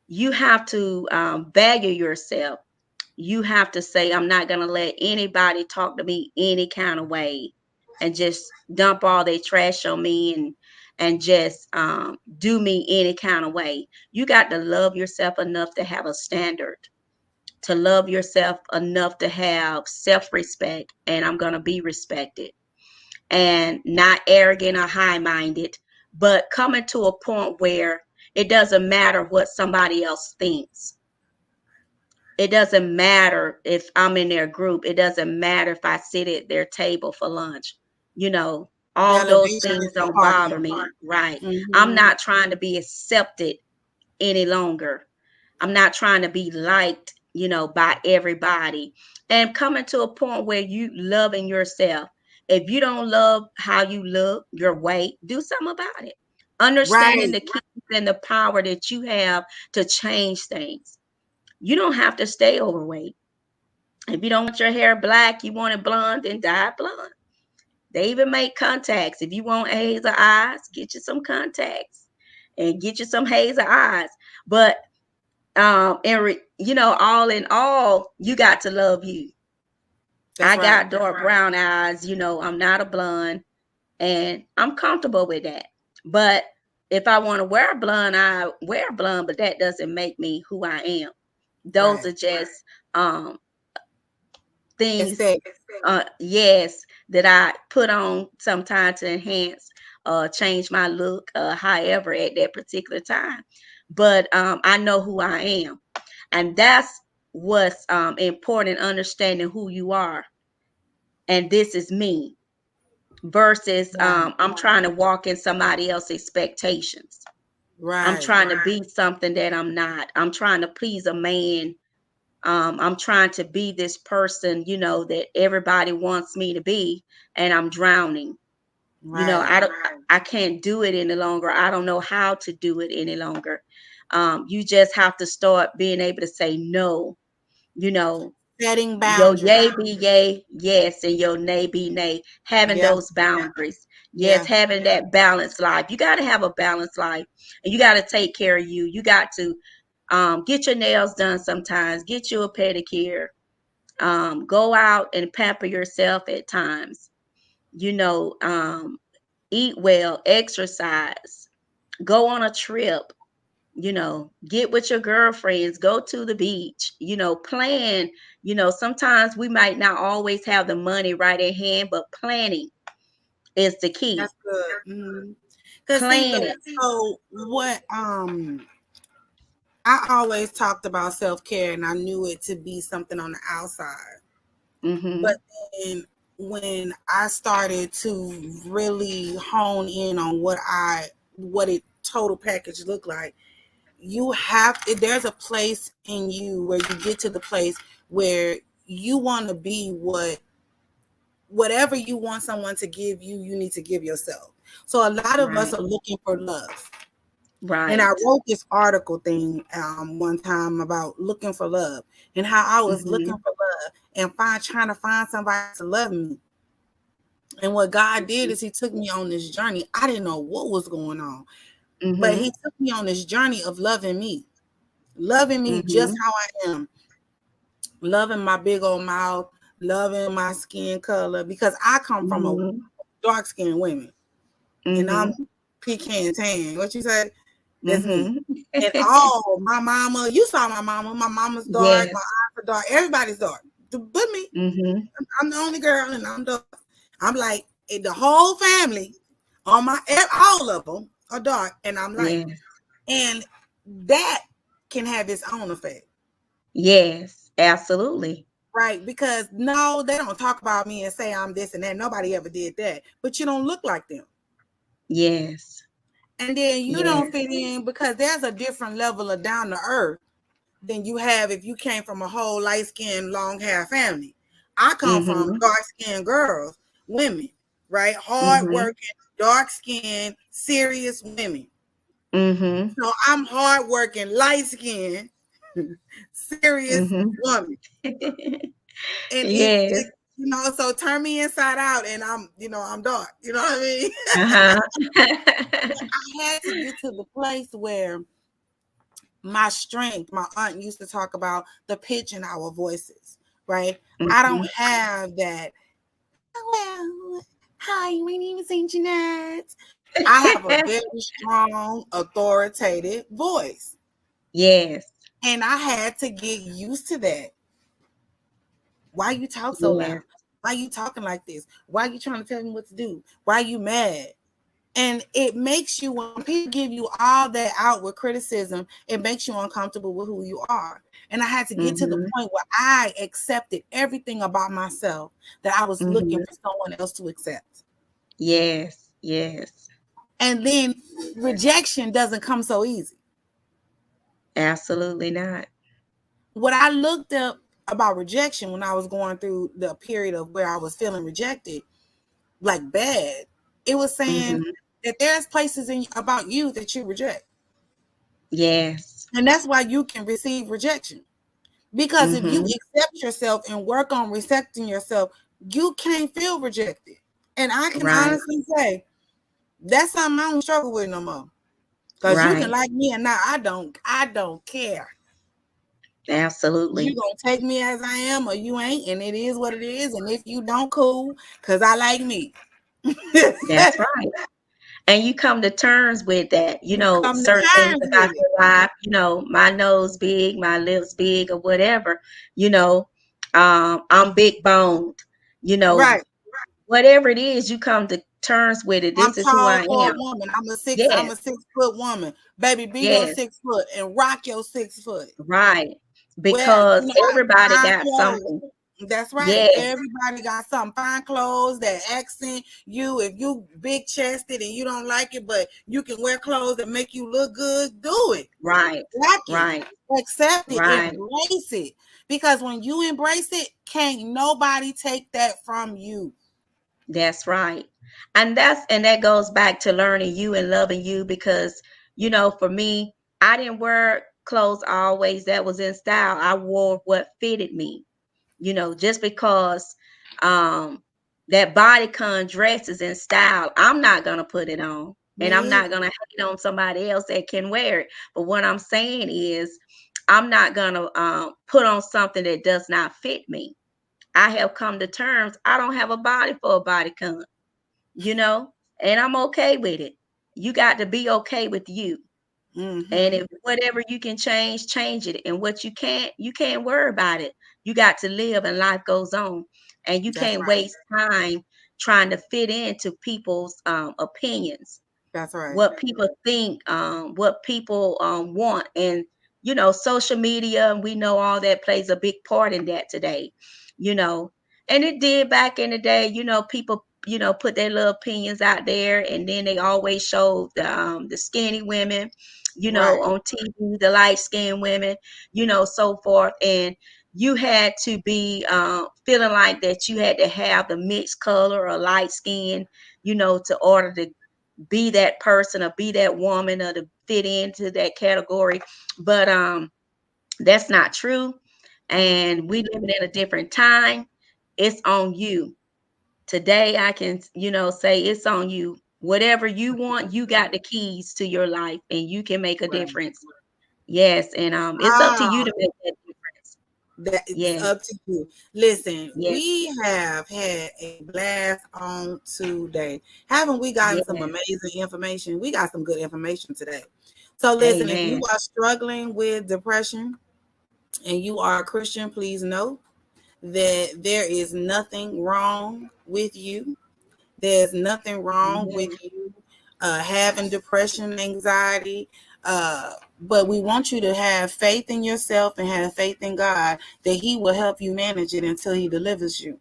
you have to value yourself. You have to say, I'm not going to let anybody talk to me any kind of way and just dump all their trash on me and just do me any kind of way. You got to love yourself enough to have a standard, to love yourself enough to have self-respect, and I'm going to be respected, and not arrogant or high-minded, but coming to a point where it doesn't matter what somebody else thinks. It doesn't matter if I'm in their group. It doesn't matter if I sit at their table for lunch. You know, all those Validation things is don't bother important. me. Right. I'm Mm-hmm. not trying to be accepted any longer. I'm not trying to be liked, by everybody. And coming to a point where you loving yourself. If you don't love how you look, your weight, do something about it. Understanding Right. the keys and the power that you have to change things. You don't have to stay overweight. If you don't want your hair black, you want it blonde, then dye it blonde. They even make contacts. If you want hazel eyes, get you some contacts and get you some hazel eyes. But all in all, you got to love you. That's I right. got dark brown eyes. I'm not a blonde, and I'm comfortable with that. But if I want to wear blonde, I wear blonde, but that doesn't make me who I am. Those Right. are just um things, Aesthetic. yes, that I put on sometimes to enhance, change my look, however, at that particular time. But I know who I am, and that's what's important, understanding who you are, and this is me, versus Right. I'm trying to walk in somebody else's expectations. I'm Right. trying to be something that I'm not. I'm trying to please a man. I'm trying to be this person, that everybody wants me to be, and I'm drowning. Right. I can't do it any longer. I don't know how to do it any longer. You just have to start being able to say no, you know, Setting your boundaries. yay be yay, yes, and your nay be nay. Having Yeah. those boundaries. Yes, Yeah. having that balanced life. You got to have a balanced life, and you got to take care of you. You got to get your nails done sometimes, get you a pedicure, go out and pamper yourself at times, eat well, exercise, go on a trip, get with your girlfriends, go to the beach, plan. Sometimes we might not always have the money right at hand, but planning is the key. That's good. Because see, Planning. so what I always talked about self-care and I knew it to be something on the outside. But Mm-hmm. then when I started to really hone in on what it total package looked like, there's a place in you where you get to the place where you want to be whatever you want someone to give you, you need to give yourself. So a lot of us Right. are looking for love. And I Right. wrote this article thing one time about looking for love and how I was looking Mm-hmm. for love and trying to find somebody to love me. And what God did is He took me on this journey. I didn't know what was going on, but Mm-hmm. He took me on this journey of loving me just Mm-hmm. how I am, loving my big old mouth, loving my skin color, because I come from a Mm-hmm. dark skinned women and I'm Mm-hmm. pecan tan. What you say? That's me. Mm-hmm. And all my mama, you saw my mama. My mama's dark. My Yes. eyes are dark. Everybody's dark. But me, Mm-hmm. I'm the only girl, and I'm dark. I'm like the whole family, all of them are dark, and I'm like, Yes. and that can have its own effect, Yes. Absolutely. right? Because no, they don't talk about me and say I'm this and that. Nobody ever did that, but you don't look like them. Yes. And then you don't Yes. fit in because there's a different level of down to earth than you have if you came from a whole light skinned, long hair family. I come from Mm-hmm. dark skinned girls, women, right? Hard Mm-hmm. working, dark skinned, serious women. Mm-hmm. So I'm hard working, light skinned, serious Mm-hmm. woman. And Yes. so turn me inside out and I'm dark. You know what I mean? Uh-huh. I had to get to the place where my strength, my aunt used to talk about the pitch in our voices, right? I don't Mhm. have that. Hello, hi, my name is Saint Jeanette. I have a very strong, authoritative voice. Yes. And I had to get used to that. Why you talk so loud? Yes. Why you talking like this? Why you trying to tell me what to do? Why you mad? And it makes you, when people give you all that outward criticism, it makes you uncomfortable with who you are. And I had to get to the Mhm. point where I accepted everything about myself that I was looking Mhm. for someone else to accept. Yes. Yes. And then rejection doesn't come so easy. Absolutely not. What I looked up about rejection when I was going through the period of where I was feeling rejected, like bad, it was saying Mhm. that there's places about you that you reject. Yes. And that's why you can receive rejection. Because if you Mhm. accept yourself and work on respecting yourself, you can't feel rejected. And I can Right. honestly say that's something I don't struggle with no more. Because you can Right. like me and now I don't care. You Absolutely. gonna take me as I am or you ain't, and it is what it is. And if you don't, cool, because I like me. That's right. And you come to terms with that, You come to certain things terms about with it. your life, my nose big, my lips big, or whatever, you know, I'm big boned, you know, Right. whatever it is, you come to terms with it. I'm This is who I tall for a am. woman. I'm Yes. a 6 foot woman. Baby, be your Yes. 6 foot and rock your 6 foot. Right. Well, because everybody fine got clothes. something. That's right. Yes, Everybody got some fine clothes that accent you. If you big chested and you don't like it, but you can wear clothes that make you look good, do it. right, Like it. right, Accept it. right. Embrace it. Because when you embrace it, can't nobody take that from you. That's right. And that goes back to learning you and loving you because, for me, I didn't wear clothes always that was in style. I wore what fitted me, just because um that bodycon dress is in style. I'm not gonna put it on. And I'm Me not either. gonna hate on somebody else that can wear it. But what I'm saying is I'm not gonna put on something that does not fit me. I have come to terms. I don't have a body for a bodycon, you know, and I'm okay with it. You got to be okay with you. And Mm-hmm. if whatever you can change, change it. And what you can't worry about it. You got to live and life goes on. And you That's can't right. waste time trying to fit into people's opinions, That's right. what people think, what people want. And, social media, and we know all that plays a big part in that today, you know. And it did back in the day, people, put their little opinions out there, and then they always showed the skinny women, Right. on TV, the light skinned women, so forth. And you had to be feeling like that you had to have the mixed color or light skin, to order to be that person or be that woman or to fit into that category. But that's not true. Mm-mm. And we living in a different time. It's on you. Today I can, say it's on you. Whatever you want, you got the keys to your life and you can make a Right. difference. Yes, and it's up to you Ah, to make that difference. that it's Yes, up to you. Listen, yes, we have had a blast on today. Haven't we gotten some yes. amazing information? We got some good information today. So listen, if you Amen. are struggling with depression and you are a Christian, please know that there is nothing wrong with you. There's nothing wrong with Amen. you having depression, anxiety. But we want you to have faith in yourself and have faith in God that He will help you manage it until He delivers you.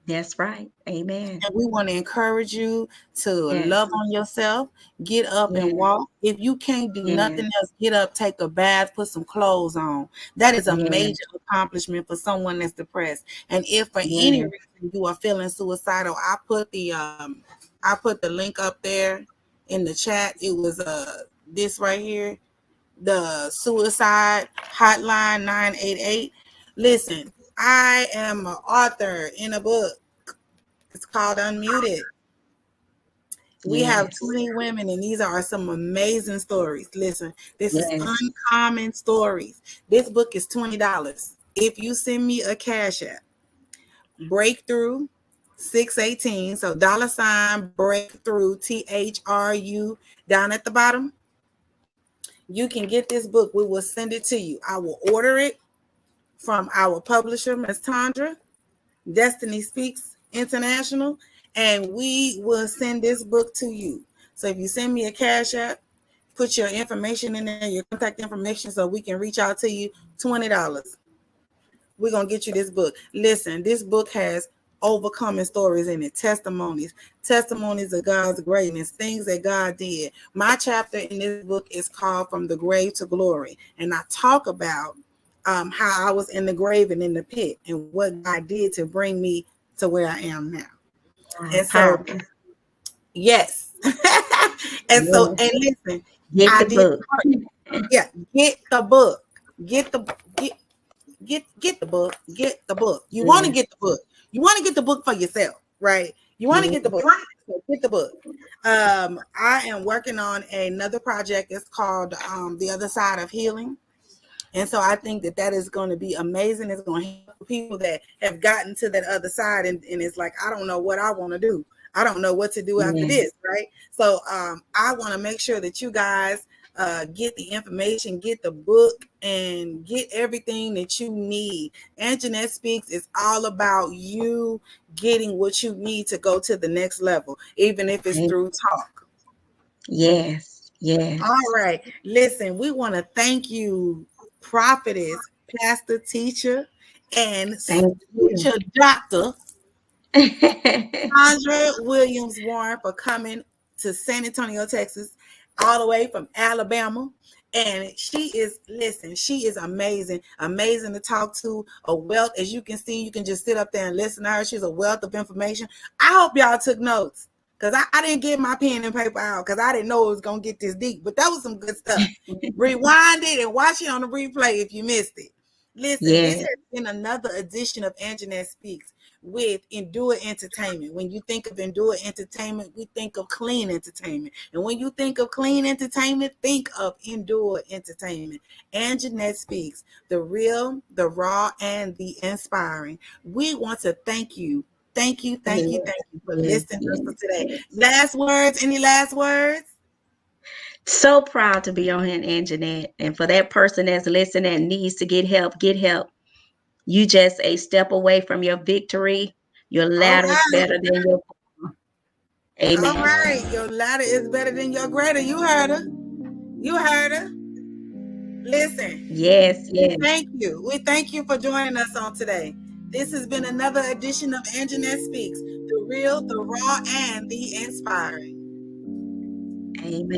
That's right. Amen. And we want to encourage you to Yes, love on yourself, get up and yes, walk. If you can't do yes, nothing else, get up, take a bath, put some clothes on. That is a yes, major accomplishment for someone that's depressed. And if for any yes. reason you are feeling suicidal, I put the link up there in the chat. It was this right here, the suicide hotline 988. Listen, I am an author in a book. It's called Unmuted. We have Yes, 20 women, and these are some amazing stories. Listen, this is yes. uncommon stories. This book is $20. If you send me a cash app, breakthrough 618, so $ breakthrough THRU down at the bottom, you can get this book. We will send it to you. I will order it from our publisher, Ms. Tandra, Destiny Speaks International, and we will send this book to you. So if you send me a cash app, put your information in there, your contact information, so we can reach out to you. $20. We're gonna get you this book. Listen, this book has overcoming stories in it, testimonies of God's greatness, things that God did. My chapter in this book is called From the Grave to Glory, and I talk about how I was in the grave and in the pit and what God did to bring me to where I am now. Wow, And so, powerful. yes. And so, Yes. and listen, Get I the did book. part. Yeah, get the book. Get the get the book. Get the book. You want to Yes, get the book. You want to get the book for yourself, right? You want to get the book. yes. So get the book. I am working on another project. It's called The Other Side of Healing. And so I think that that is going to be amazing. It's going to help people that have gotten to that other side, and it's like, I don't know what I want to do. I don't know what to do after Yes. this, right? So I want to make sure that you guys get the information, get the book, and get everything that you need. Anjanette Speaks is all about you getting what you need to go to the next level, even if it's Yes. through talk. Yes. All Yes. right. Listen, we want to thank you, Prophetess pastor, teacher, and Thank you. spiritual doctor, Sandra Williams Warren, for coming to San Antonio, Texas, all the way from Alabama. And she is, listen, she is amazing, amazing to talk to, a wealth. As you can see, you can just sit up there and listen to her. She's a wealth of information. I hope y'all took notes, because I didn't get my pen and paper out because I didn't know it was going to get this deep. But that was some good stuff. Rewind it and watch it on the replay if you missed it. Listen, this Yes. has been another edition of Anjanette Speaks with Endure Entertainment. When you think of Endure Entertainment, we think of clean entertainment. And when you think of clean entertainment, think of Endure Entertainment. Anjanette Speaks, the real, the raw, and the inspiring. We want to thank you. Thank you, thank you, Yes. thank you for Yes. listening to us Yes. today. Yes. Last words? Any last words? So proud to be on here, Anjanette. And for that person that's listening that needs to get help, get help. You just a step away from your victory. Your All ladder is right. better than your. All Amen. right. Your latter is better than your greater. You heard her. You heard her. Listen, Yes, we yes. thank you. We thank you for joining us on today. This has been another edition of Anjanette Speaks, the real, the raw, and the inspiring. Amen.